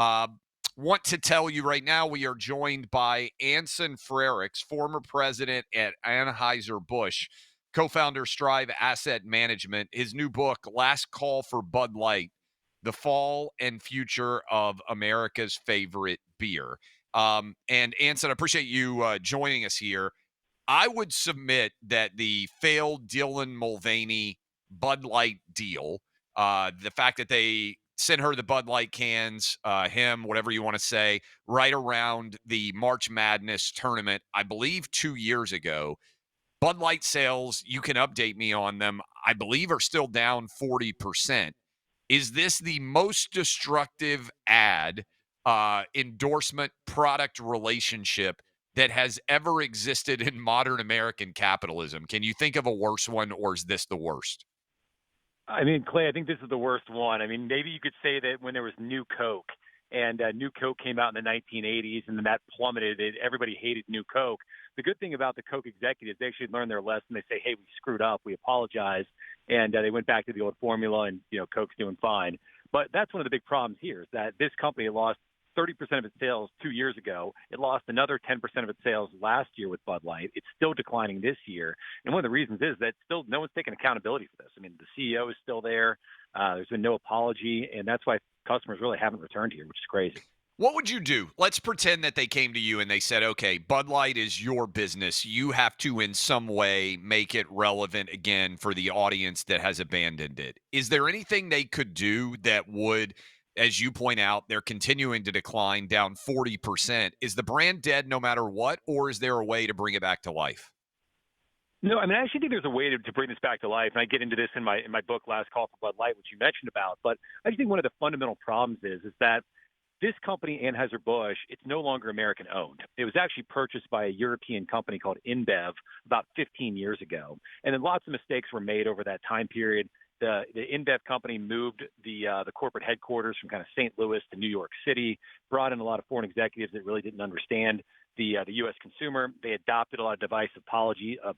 Uh, want to tell you right now, we are joined by Anson Frericks, former president at Anheuser-Busch, co-founder Strive Asset Management. His new book, Last Call for Bud Light, The Fall and Future of America's Favorite Beer. And Anson, I appreciate you joining us here. I would submit that the failed Dylan Mulvaney Bud Light deal, the fact that they sent her the Bud Light cans, him, whatever you want to say, right around the March Madness tournament, I believe 2 years ago. Bud Light sales, you can update me on them, I believe are still down 40%. Is this the most destructive ad, endorsement, product relationship that has ever existed in modern American capitalism? Can you think of a worse one, or is this the worst? I mean, Clay, I think this is the worst one. I mean, maybe you could say that when there was New Coke and New Coke came out in the 1980s and then that plummeted, everybody hated New Coke. The good thing about the Coke executives, they actually learned their lesson. They say, hey, we screwed up. We apologize. And they went back to the old formula and, Coke's doing fine. But that's one of the big problems here is that this company lost 30% of its sales 2 years ago. It lost another 10% of its sales last year with Bud Light. It's still declining this year. And one of the reasons is that still no one's taking accountability for this. I mean, the CEO is still there. There's been no apology. And that's why customers really haven't returned here, which is crazy. What would you do? Let's pretend that they came to you and they said, okay, Bud Light is your business. You have to, in some way, make it relevant again for the audience that has abandoned it. Is there anything they could do that would, as you point out, they're continuing to decline down 40%? Is the brand dead no matter what, or is there a way to bring it back to life? No, I mean, I actually think there's a way to bring this back to life, and I get into this in my book, Last Call for Bud Light, which you mentioned about. But I just think one of the fundamental problems is that this company, Anheuser-Busch, it's no longer American owned. It was actually purchased by a European company called InBev about 15 years ago. And then lots of mistakes were made over that time period. The InBev company moved the corporate headquarters from kind of St. Louis to New York City, brought in a lot of foreign executives that really didn't understand the U.S. consumer. They adopted a lot of divisive policies of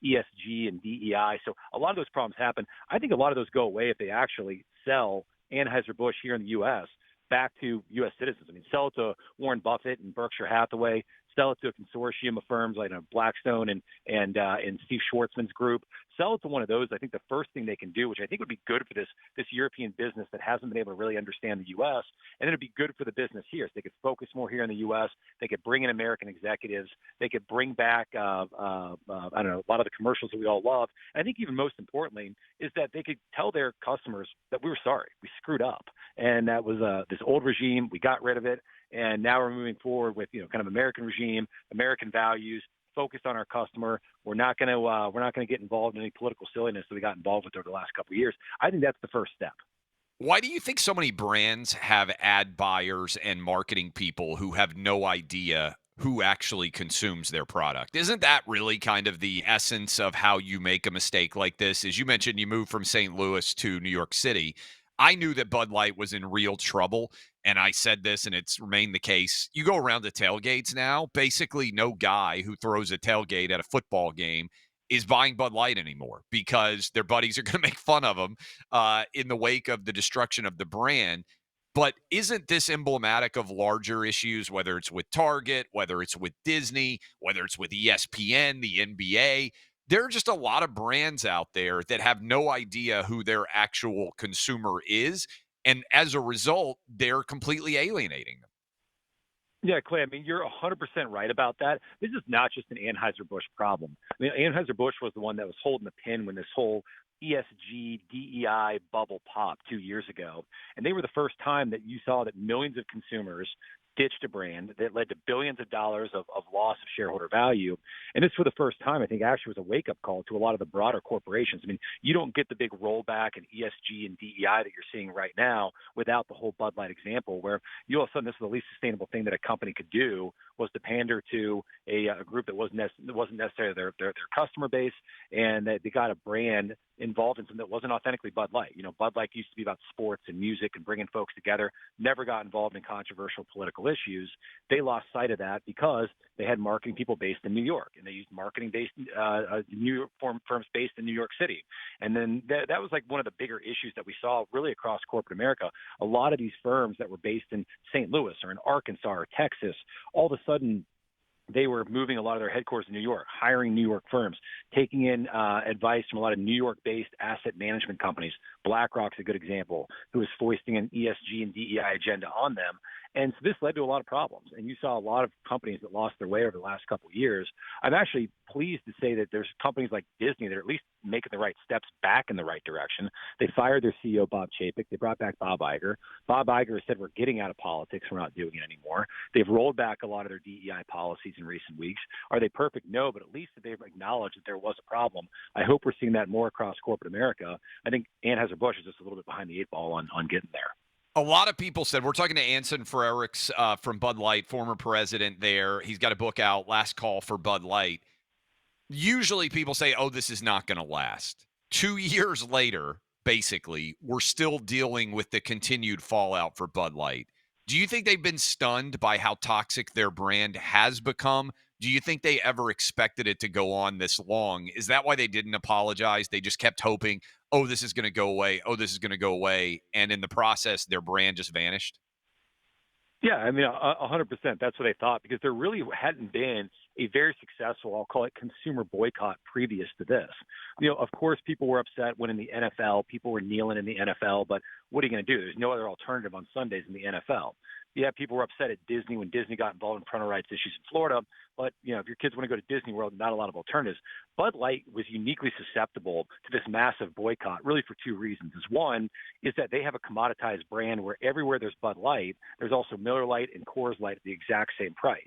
ESG and DEI. So a lot of those problems happen. I think a lot of those go away if they actually sell Anheuser-Busch here in the U.S. back to U.S. citizens. I mean, sell it to Warren Buffett and Berkshire Hathaway, sell it to a consortium of firms like Blackstone and Steve Schwartzman's group. Sell it to one of those. I think the first thing they can do, which I think would be good for this European business that hasn't been able to really understand the U.S., and it'd be good for the business here. So they could focus more here in the U.S. They could bring in American executives. They could bring back, I don't know, a lot of the commercials that we all love. And I think even most importantly is that they could tell their customers that we were sorry, we screwed up, and that was this old regime. We got rid of it. And now we're moving forward with, kind of American regime, American values, focused on our customer. We're not going to get involved in any political silliness that we got involved with over the last couple of years. I think that's the first step. Why do you think so many brands have ad buyers and marketing people who have no idea who actually consumes their product? Isn't that really kind of the essence of how you make a mistake like this? As you mentioned, you moved from St. Louis to New York City. I knew that Bud Light was in real trouble, and I said this, and it's remained the case. You go around the tailgates now, basically no guy who throws a tailgate at a football game is buying Bud Light anymore because their buddies are going to make fun of them in the wake of the destruction of the brand. But isn't this emblematic of larger issues, whether it's with Target, whether it's with Disney, whether it's with ESPN, the NBA? There are just a lot of brands out there that have no idea who their actual consumer is. And as a result, they're completely alienating them. Yeah, Clay, I mean, you're 100% right about that. This is not just an Anheuser-Busch problem. I mean, Anheuser-Busch was the one that was holding the pin when this whole ESG, DEI bubble popped 2 years ago. And they were the first time that you saw that millions of consumers ditched a brand that led to billions of dollars of loss of shareholder value. And this, for the first time, I think actually was a wake-up call to a lot of the broader corporations. I mean, you don't get the big rollback in ESG and DEI that you're seeing right now without the whole Bud Light example, where you all of a sudden this was the least sustainable thing that a company could do was to pander to a group that wasn't necessarily their customer base, and that they got a brand involved in something that wasn't authentically Bud Light. Bud Light used to be about sports and music and bringing folks together, never got involved in controversial political social issues, they lost sight of that because they had marketing people based in New York, and they used marketing based New York firms based in New York City. And then that was like one of the bigger issues that we saw really across corporate America. A lot of these firms that were based in St. Louis or in Arkansas or Texas, all of a sudden they were moving a lot of their headquarters to New York, hiring New York firms, taking in advice from a lot of New York-based asset management companies. BlackRock's a good example, who was foisting an ESG and DEI agenda on them. And so this led to a lot of problems. And you saw a lot of companies that lost their way over the last couple of years. I'm actually pleased to say that there's companies like Disney that are at least making the right steps back in the right direction. They fired their CEO, Bob Chapek. They brought back Bob Iger. Bob Iger has said, we're getting out of politics. We're not doing it anymore. They've rolled back a lot of their DEI policies in recent weeks. Are they perfect? No, but at least they've acknowledged that there was a problem. I hope we're seeing that more across corporate America. I think Anheuser-Busch is just a little bit behind the eight ball on getting there. A lot of people said, we're talking to Anson Frericks from Bud Light, former president there. He's got a book out, Last Call for Bud Light. Usually people say, oh, this is not going to last. 2 years later, basically, we're still dealing with the continued fallout for Bud Light. Do you think they've been stunned by how toxic their brand has become? Do you think they ever expected it to go on this long? Is that why they didn't apologize? They just kept hoping, oh, this is going to go away. Oh, this is going to go away. And in the process, their brand just vanished? Yeah, I mean, 100%. That's what they thought because there really hadn't been a very successful, I'll call it consumer boycott previous to this. Of course, people were upset when in the NFL, people were kneeling in the NFL, but what are you going to do? There's no other alternative on Sundays in the NFL. Yeah, people were upset at Disney when Disney got involved in parental rights issues in Florida. But, if your kids want to go to Disney World, not a lot of alternatives. Bud Light was uniquely susceptible to this massive boycott, really for two reasons. One is that they have a commoditized brand where everywhere there's Bud Light, there's also Miller Lite and Coors Light at the exact same price.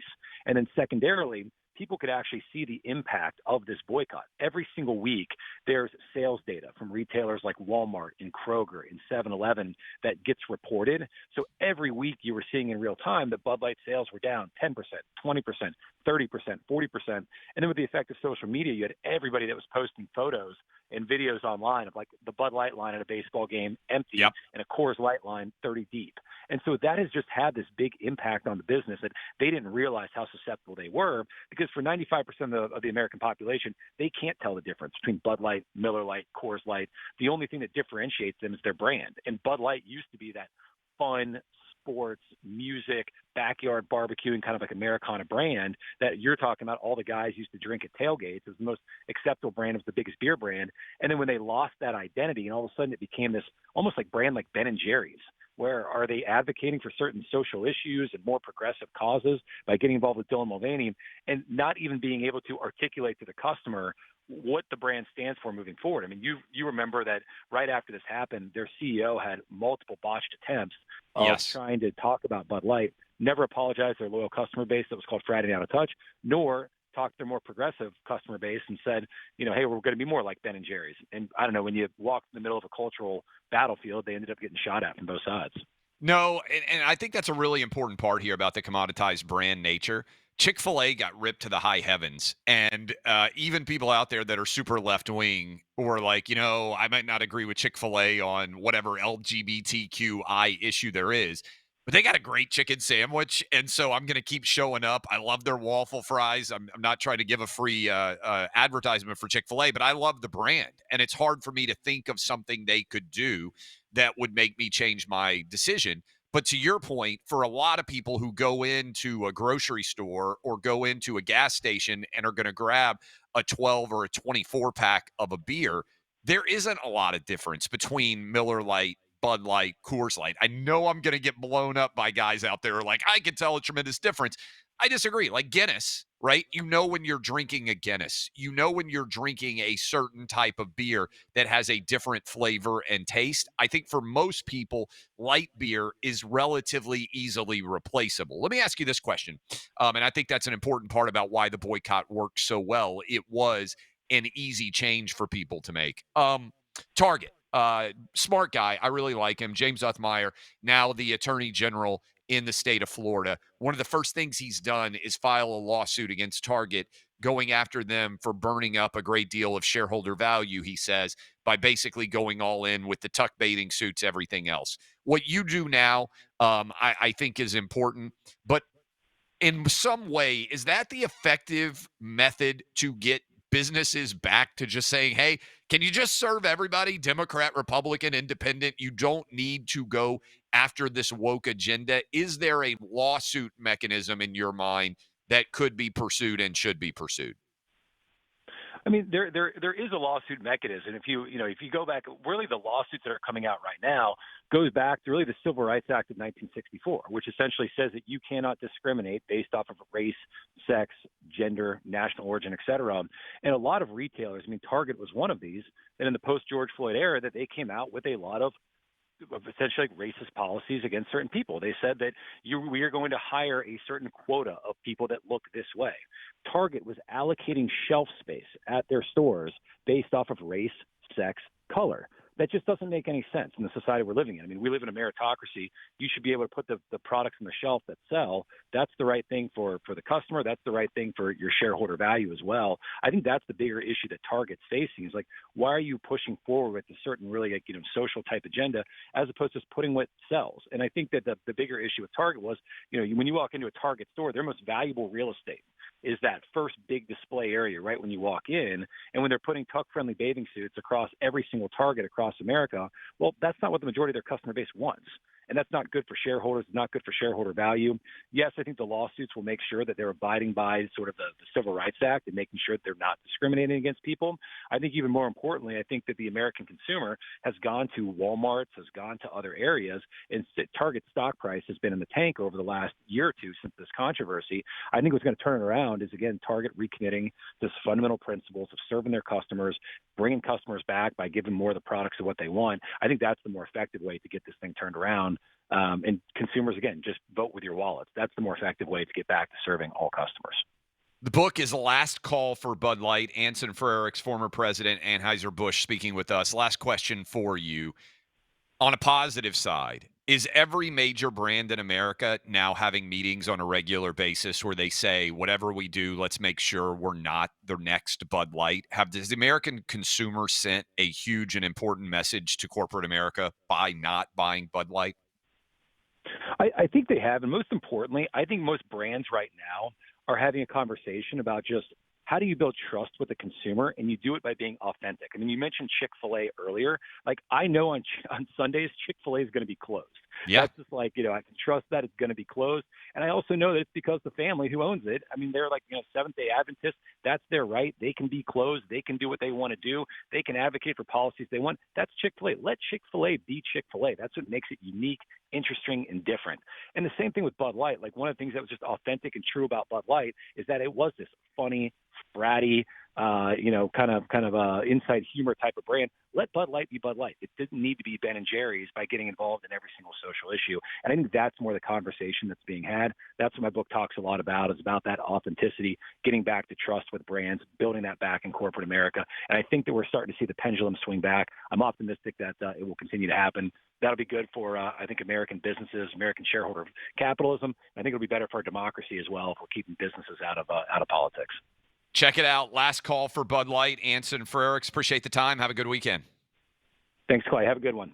And then secondarily, people could actually see the impact of this boycott. Every single week, there's sales data from retailers like Walmart and Kroger and 7-Eleven that gets reported. So every week you were seeing in real time that Bud Light sales were down 10%, 20%, 30%, 40%. And then with the effect of social media, you had everybody that was posting photos and videos online of like the Bud Light line at a baseball game empty Yep. and a Coors Light line 30 deep. And so that has just had this big impact on the business that they didn't realize how susceptible they were because for 95% of the American population, they can't tell the difference between Bud Light, Miller Lite, Coors Light. The only thing that differentiates them is their brand. And Bud Light used to be that fun, sports, music, backyard barbecuing kind of like Americana brand that you're talking about. All the guys used to drink at tailgates. It was the most acceptable brand. It was the biggest beer brand. And then when they lost that identity and all of a sudden it became this almost like brand like Ben and Jerry's, where are they advocating for certain social issues and more progressive causes by getting involved with Dylan Mulvaney and not even being able to articulate to the customer what the brand stands for moving forward. I mean, you remember that right after this happened, their CEO had multiple botched attempts of Yes. trying to talk about Bud Light, never apologized to their loyal customer base that was called Friday Out of Touch, nor talked to their more progressive customer base and said, hey, we're going to be more like Ben and Jerry's. And I don't know, when you walk in the middle of a cultural battlefield, they ended up getting shot at from both sides. No, and I think that's a really important part here about the commoditized brand nature. Chick-fil-A got ripped to the high heavens, and even people out there that are super left-wing or like, I might not agree with Chick-fil-A on whatever LGBTQI issue there is, but they got a great chicken sandwich, and so I'm going to keep showing up. I love their waffle fries. I'm not trying to give a free advertisement for Chick-fil-A, but I love the brand, and it's hard for me to think of something they could do that would make me change my decision. But to your point, for a lot of people who go into a grocery store or go into a gas station and are going to grab a 12 or a 24 pack of a beer, there isn't a lot of difference between Miller Lite, Bud Light, Coors Light. I know I'm going to get blown up by guys out there like, I can tell a tremendous difference. I disagree. Like Guinness, right? When you're drinking a Guinness, when you're drinking a certain type of beer that has a different flavor and taste. I think for most people, light beer is relatively easily replaceable. Let me ask you this question. And I think that's an important part about why the boycott worked so well. It was an easy change for people to make. Target, smart guy. I really like him. James Uthmeyer, now the attorney general in the state of Florida. One of the first things he's done is file a lawsuit against Target going after them for burning up a great deal of shareholder value, he says, by basically going all in with the tuck bathing suits, everything else. What you do now, I think is important, but in some way, is that the effective method to get businesses back to just saying, hey, can you just serve everybody, Democrat, Republican, Independent? You don't need to go after this woke agenda. Is there a lawsuit mechanism in your mind that could be pursued and should be pursued? I mean, there is a lawsuit mechanism. If you go back, really the lawsuits that are coming out right now goes back to really the Civil Rights Act of 1964, which essentially says that you cannot discriminate based off of race, sex, gender, national origin, et cetera. And a lot of retailers, I mean, Target was one of these, that in the post George Floyd era, that they came out with a lot of essentially like racist policies against certain people. They said that we are going to hire a certain quota of people that look this way. Target was allocating shelf space at their stores based off of race, sex, color. That just doesn't make any sense in the society we're living in. I mean, we live in a meritocracy. You should be able to put the products on the shelf that sell. That's the right thing for the customer. That's the right thing for your shareholder value as well. I think that's the bigger issue that Target's facing is like, why are you pushing forward with a certain really like, social type agenda as opposed to just putting what sells? And I think that the bigger issue with Target was, when you walk into a Target store, their most valuable real estate is that first big display area right when you walk in. And when they're putting tuck-friendly bathing suits across every single Target across America, well, that's not what the majority of their customer base wants. And that's not good for shareholders, not good for shareholder value. Yes, I think the lawsuits will make sure that they're abiding by sort of the Civil Rights Act and making sure that they're not discriminating against people. I think even more importantly, I think that the American consumer has gone to Walmart's, has gone to other areas, and Target stock price has been in the tank over the last year or two since this controversy. I think what's going to turn it around is, again, Target recommitting to fundamental principles of serving their customers, bringing customers back by giving more of the products of what they want. I think that's the more effective way to get this thing turned around. And consumers, again, just vote with your wallets. That's the more effective way to get back to serving all customers. The book is Last Call for Bud Light. Anson Frericks, former president, Anheuser-Busch, speaking with us. Last question for you. On a positive side, is every major brand in America now having meetings on a regular basis where they say, whatever we do, let's make sure we're not the next Bud Light? Does the American consumer sent a huge and important message to corporate America by not buying Bud Light? I think they have. And most importantly, I think most brands right now are having a conversation about just how do you build trust with the consumer, and you do it by being authentic. I mean, you mentioned Chick-fil-A earlier. Like, I know on Sundays, Chick-fil-A is going to be closed. Yeah. That's just like, I can trust that it's going to be closed. And I also know that it's because the family who owns it, I mean, they're like, Seventh-day Adventists. That's their right. They can be closed. They can do what they want to do. They can advocate for policies they want. That's Chick-fil-A. Let Chick-fil-A be Chick-fil-A. That's what makes it unique, interesting, and different. And the same thing with Bud Light. Like, one of the things that was just authentic and true about Bud Light is that it was this funny, bratty, kind of inside humor type of brand. Let Bud Light be Bud Light. It didn't need to be Ben and Jerry's by getting involved in every single social issue. And I think that's more the conversation that's being had. That's what my book talks a lot about, is about that authenticity, getting back to trust with brands, building that back in corporate America. And I think that we're starting to see the pendulum swing back. I'm optimistic that it will continue to happen. That'll be good for, I think, American businesses, American shareholder capitalism. I think it'll be better for our democracy as well if we're keeping businesses out of politics. Check it out. Last Call for Bud Light. Anson Frericks. Appreciate the time. Have a good weekend. Thanks, Clay. Have a good one.